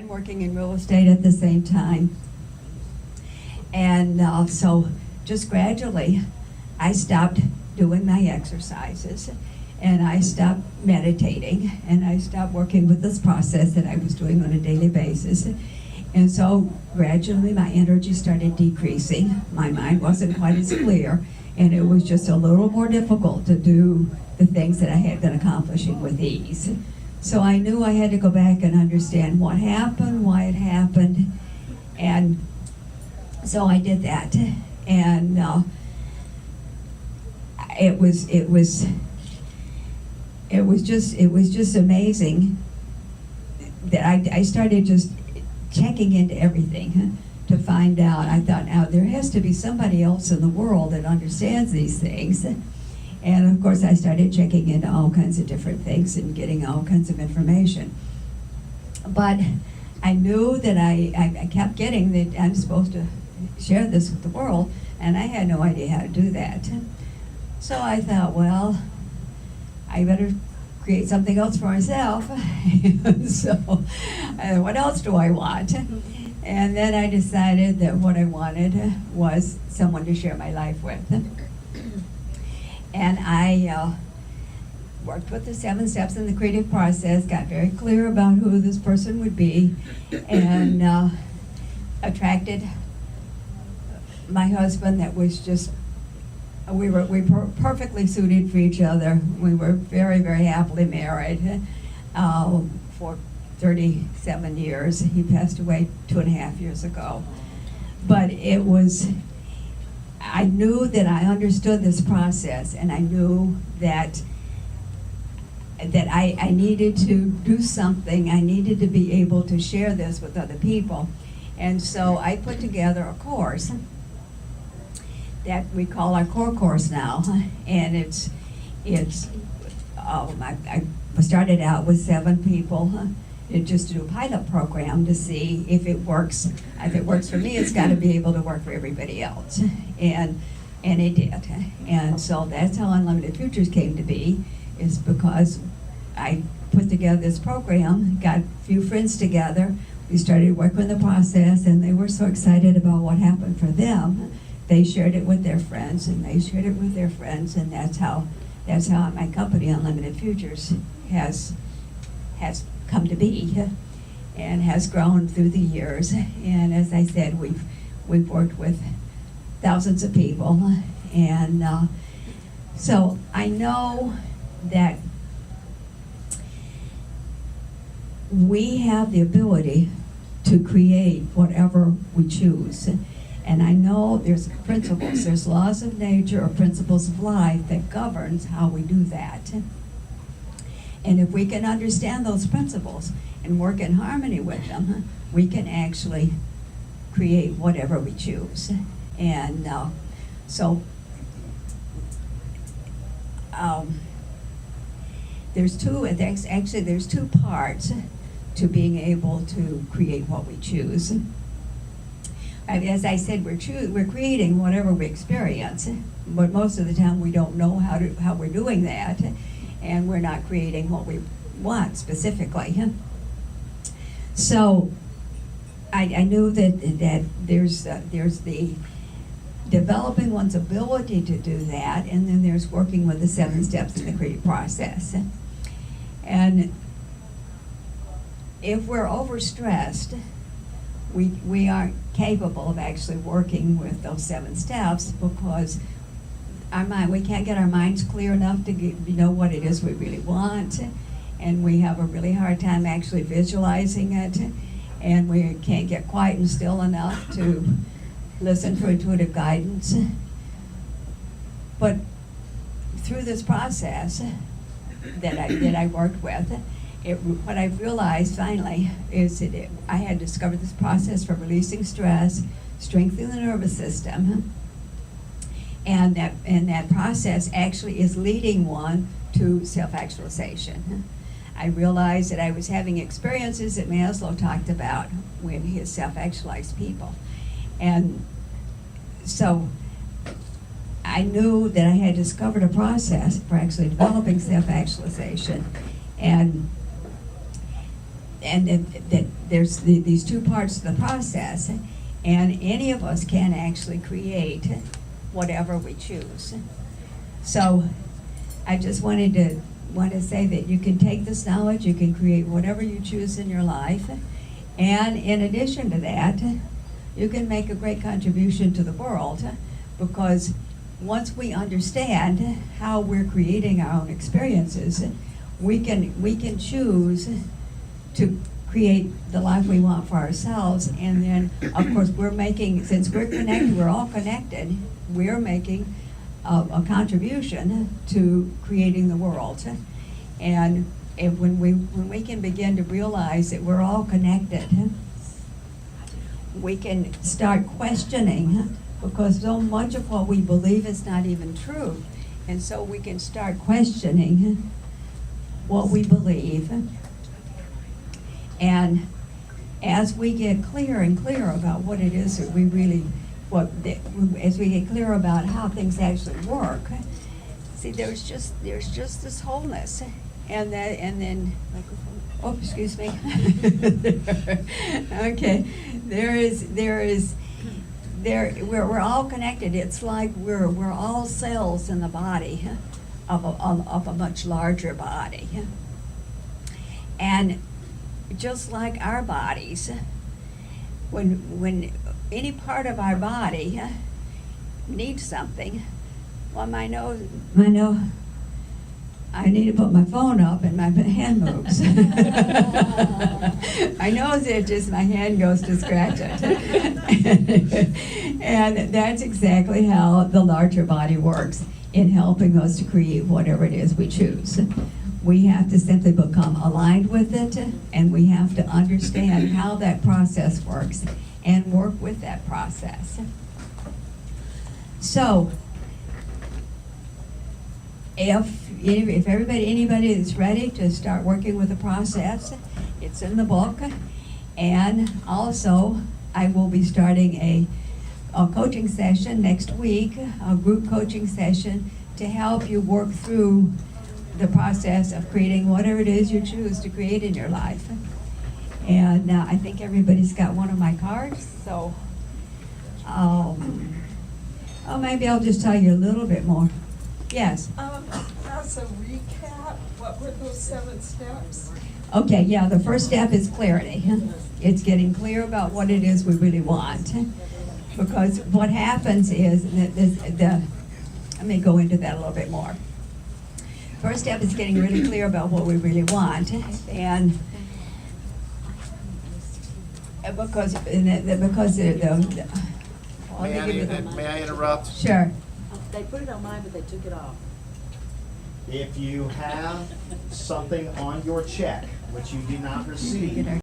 and working in real estate at the same time. And so just gradually, I stopped doing my exercises, and I stopped meditating, and I stopped working with this process that I was doing on a daily basis. And so gradually my energy started decreasing. My mind wasn't quite as clear, and it was just a little more difficult to do the things that I had been accomplishing with ease. So I knew I had to go back and understand what happened, why it happened, and so I did that. And it was just amazing that I started just checking into everything to find out. I thought, now there has to be somebody else in the world that understands these things. And of course I started checking into all kinds of different things and getting all kinds of information. But I knew that I kept getting that I'm supposed to share this with the world, and I had no idea how to do that. So I thought, well, I better create something else for myself. So what else do I want? And then I decided that what I wanted was someone to share my life with. And I worked with the 7 steps in the creative process, got very clear about who this person would be, and attracted my husband that was just, we were perfectly suited for each other. We were very, very happily married for 37 years. He passed away 2.5 years ago. But it was, I knew that I understood this process, and I knew that I needed to do something. I needed to be able to share this with other people. And so I put together a course that we call our core course now, and I started out with 7 people, just to do a pilot program to see if it works. If it works for me, it's got to be able to work for everybody else, and it did. And so that's how Unlimited Futures came to be, is because I put together this program, got a few friends together, we started working the process, and they were so excited about what happened for them. They shared it with their friends, and they shared it with their friends, and that's how my company, Unlimited Futures, has come to be, and has grown through the years. And as I said, we've worked with thousands of people, and so I know that we have the ability to create whatever we choose. And I know there's principles, there's laws of nature or principles of life that governs how we do that. And if we can understand those principles and work in harmony with them, we can actually create whatever we choose. And there's two parts to being able to create what we choose. As I said, we're creating whatever we experience, but most of the time we don't know how we're doing that, and we're not creating what we want specifically. So I knew that there's the developing one's ability to do that, and then there's working with the 7 steps in the creative process. And if we're overstressed, we aren't capable of actually working with those 7 steps, because we can't get our minds clear enough to know what it is we really want, and we have a really hard time actually visualizing it, and we can't get quiet and still enough to listen for intuitive guidance. But through this process that I worked with, what I realized finally is that I had discovered this process for releasing stress, strengthening the nervous system, and that process actually is leading one to self-actualization. I realized that I was having experiences that Maslow talked about when he self-actualized people. And so I knew that I had discovered a process for actually developing self-actualization. And and that there's these two parts to the process, and any of us can actually create whatever we choose. So I just want to say that you can take this knowledge, you can create whatever you choose in your life, and in addition to that, you can make a great contribution to the world, because once we understand how we're creating our own experiences, we can choose to create the life we want for ourselves. And then, of course, since we're connected, we're all connected, we're making a contribution to creating the world. And when we can begin to realize that we're all connected, we can start questioning, because so much of what we believe is not even true. And so we can start questioning what we believe. And as we get clearer and clearer about what it is that we really, as we get clearer about how things actually work, see, there's just this wholeness. And then, oh, excuse me. Okay, we're all connected. It's like we're all cells in the body of a much larger body. And just like our bodies, when any part of our body needs something, well, I need to put my phone up and my hand moves. I know that just my hand goes to scratch it. And that's exactly how the larger body works in helping us to create whatever it is we choose. We have to simply become aligned with it, and we have to understand how that process works and work with that process. So, if anybody that's ready to start working with the process, it's in the book. And also, I will be starting a coaching session next week, a group coaching session, to help you work through the process of creating whatever it is you choose to create in your life. And I think everybody's got one of my cards, so maybe I'll just tell you a little bit more. Yes? As a recap, what were those 7 steps? Okay, yeah, the first step is clarity. It's getting clear about what it is we really want. Because what happens is that let me go into that a little bit more. First step is getting really clear about what we really want, and because May I interrupt? Sure. They put it on mine, but they took it off. If you have something on your check which you did not receive,